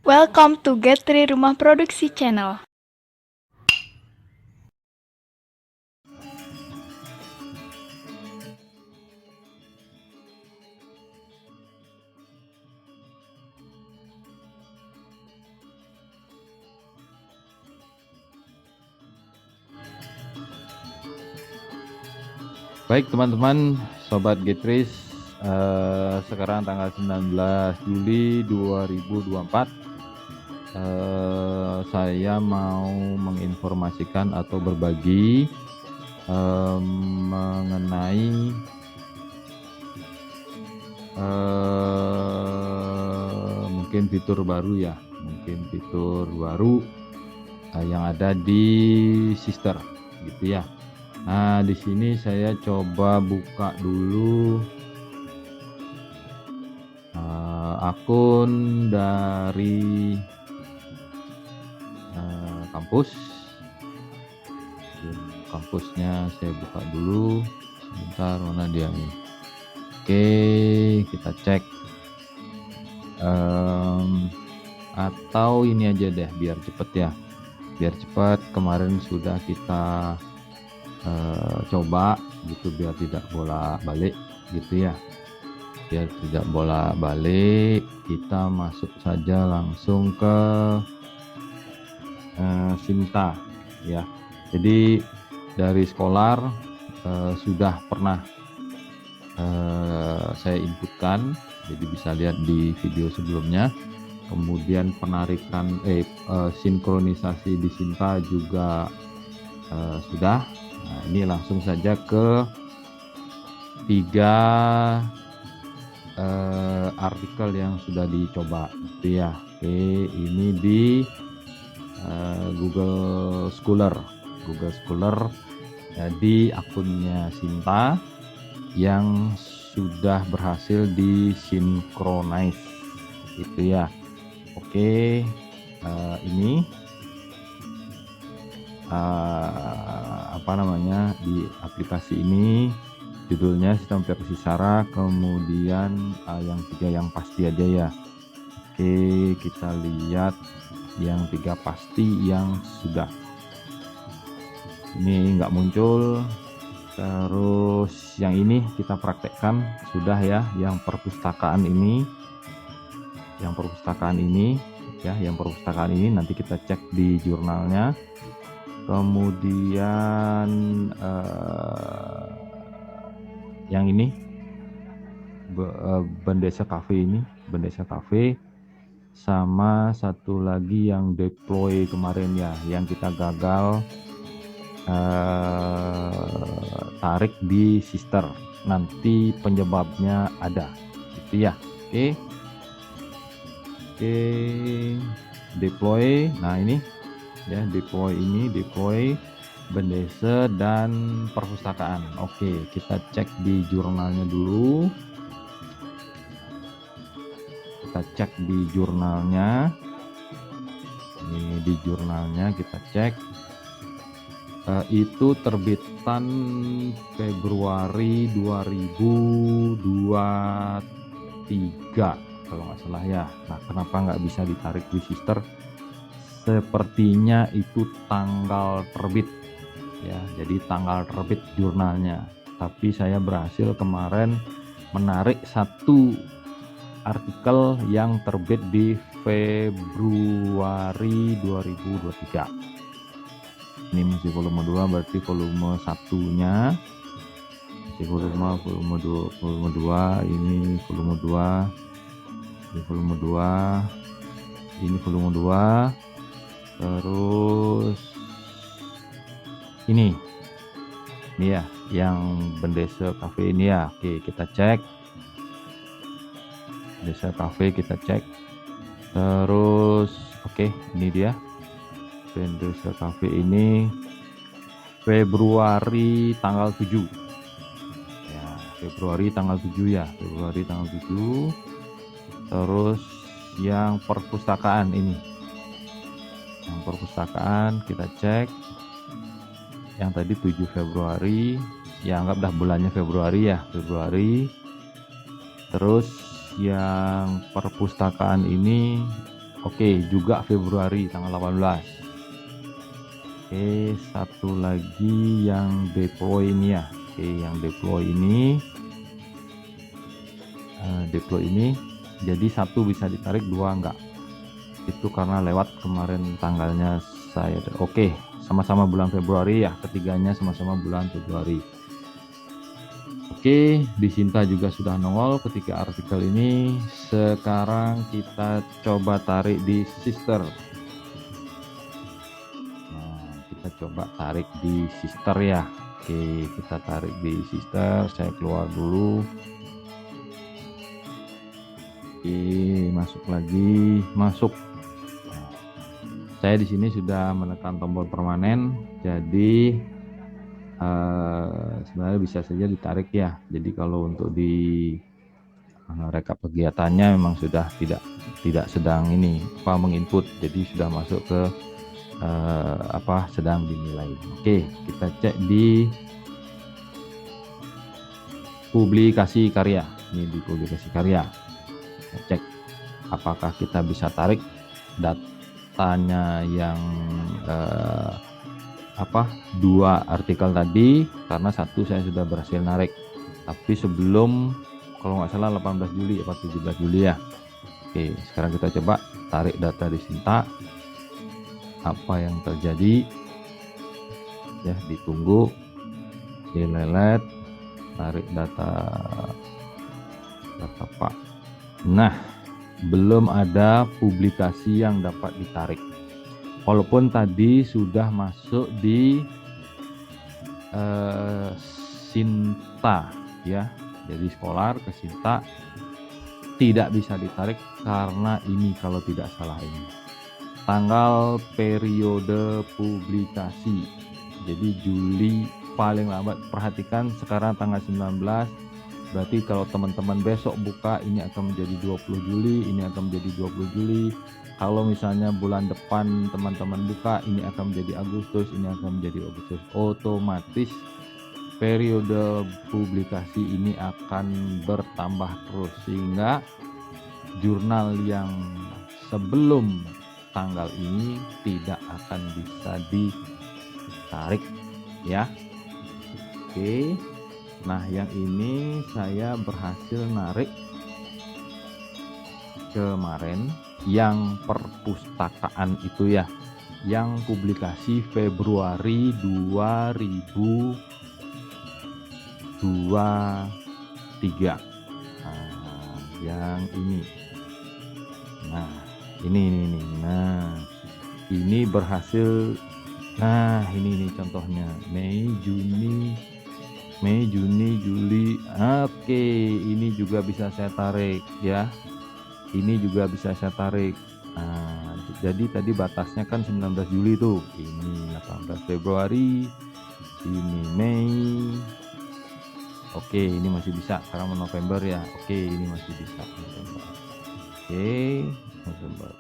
Welcome to Getri Rumah Produksi Channel. Baik teman-teman, Sobat Getris, sekarang tanggal 19 Juli 2024, saya mau menginformasikan atau berbagi mengenai mungkin fitur baru ya, yang ada di Sister gitu ya. Nah, di sini saya coba buka dulu akun dari kampus. Kampusnya saya buka dulu. Sebentar, mana dia nih? Oke, kita cek. Atau ini aja deh, biar cepet ya. Biar cepat. Kemarin sudah kita coba gitu, biar tidak bolak-balik gitu ya, biar tidak bolak-balik. Kita masuk saja langsung ke Sinta ya. Jadi dari Scholar sudah pernah saya inputkan, jadi bisa lihat di video sebelumnya. Kemudian penarikan sinkronisasi di Sinta juga sudah. Nah, ini langsung saja ke 3 artikel yang sudah dicoba gitu ya. Oke, ini di Google Scholar. Jadi akunnya Sinta yang sudah berhasil disinkronize gitu ya. Oke, ini di aplikasi ini judulnya sistem versi Sarah, kemudian yang 3 yang pasti aja ya. Oke, kita lihat yang 3 pasti yang sudah. Ini nggak muncul. Terus yang ini kita praktekkan sudah ya, yang perpustakaan ini nanti kita cek di jurnalnya. Kemudian yang ini Bendesa Cafe, sama satu lagi yang deploy kemarin ya, yang kita gagal tarik di Sister. Nanti penyebabnya ada gitu ya. Oke, deploy. Nah ini ya, deploy Bendesa dan perpustakaan. Oke, kita cek di jurnalnya dulu. Ini di jurnalnya kita cek. Itu terbitan Februari 2023 kalau nggak salah ya. Nah, kenapa nggak bisa ditarik di Sister? Sepertinya itu tanggal terbit ya, jadi tanggal terbit jurnalnya. Tapi saya berhasil kemarin menarik satu artikel yang terbit di Februari 2023. Ini masih volume 2, berarti volume 1-nya masih volume 2, ini volume 2, ini volume 2, ini volume 2. Terus ini ya, yang Bendesa Cafe ini ya. Oke, kita cek Bendesa Cafe, kita cek. Terus oke, ini dia Bendesa Cafe ini Februari tanggal 7 ya, Februari tanggal 7. Terus yang perpustakaan ini, kita cek yang tadi 7 Februari ya, anggap dah bulannya Februari. Terus yang perpustakaan ini Oke, juga Februari tanggal 18. Oke, satu lagi yang deploy ini ya. Oke, yang deploy ini jadi satu bisa ditarik, dua enggak. Itu karena lewat kemarin tanggalnya saya. Oke, sama-sama bulan Februari ya, ketiganya sama-sama bulan Februari. Oke, di Sinta juga sudah nongol ketika artikel ini. Sekarang kita coba tarik di sister. Nah, kita coba tarik di sister ya. Oke, kita tarik di sister. Saya keluar dulu. Oke, masuk lagi, masuk. Nah, saya di sini sudah menekan tombol permanen, jadi sebenarnya bisa saja ditarik ya. Jadi kalau untuk di rekap kegiatannya memang sudah tidak sedang menginput, jadi sudah masuk ke sedang dinilai. Oke, kita cek di publikasi karya. Ini di publikasi karya. Kita cek apakah kita bisa tarik datanya yang dua artikel tadi, karena satu saya sudah berhasil narik, tapi sebelum, kalau nggak salah 18 Juli atau 17 Juli ya. Oke, sekarang kita coba tarik data di Sinta. Apa yang terjadi ya, ditunggu. Oke, lelet, tarik data Pak. Nah, belum ada publikasi yang dapat ditarik. Walaupun tadi sudah masuk di Sinta ya, jadi Scholar ke Sinta tidak bisa ditarik karena ini, kalau tidak salah ini tanggal periode publikasi, jadi Juli paling lambat. Perhatikan sekarang tanggal 19, berarti kalau teman-teman besok buka ini akan menjadi 20 Juli, ini akan menjadi 20 Juli. Kalau misalnya bulan depan teman-teman buka, ini akan menjadi Agustus, ini akan menjadi Agustus. Otomatis periode publikasi ini akan bertambah terus, sehingga jurnal yang sebelum tanggal ini tidak akan bisa ditarik ya. Oke, nah yang ini saya berhasil narik kemarin yang perpustakaan itu ya, yang publikasi Februari 2023. Nah, yang ini. Nah, ini. Nah, ini berhasil. Nah, ini contohnya Mei, Juni, Juli. Oke, ini juga bisa saya tarik ya. Ini juga bisa saya tarik. Nah, jadi tadi batasnya kan 19 Juli tuh. Ini 18 Februari. Ini Mei. Oke, ini masih bisa. Sekarang November ya. Oke, ini masih bisa November. Oke, November.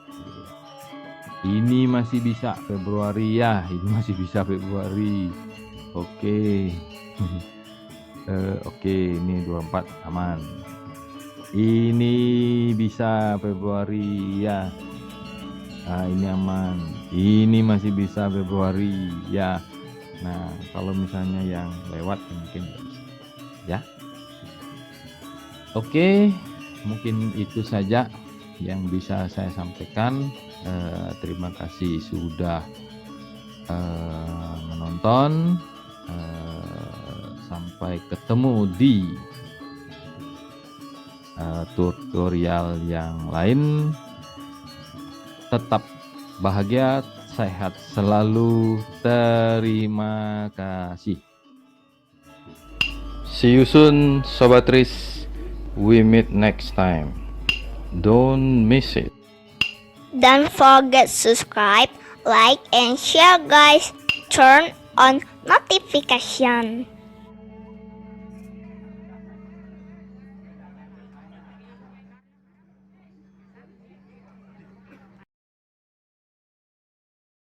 Ini masih bisa Februari ya. Ini masih bisa Februari. Oke. Oke, ini 24 aman. Ini bisa Februari ya. Nah, ini aman. Ini masih bisa Februari ya. Nah, kalau misalnya yang lewat mungkin nggak bisa ya. Oke, mungkin itu saja yang bisa saya sampaikan. Terima kasih sudah menonton. Sampai ketemu di tutorial yang lain. Tetap bahagia, sehat selalu. Terima kasih. See you soon, Sobatris. We meet next time. Don't miss it. Don't forget subscribe, like, and share, guys. Turn on notification.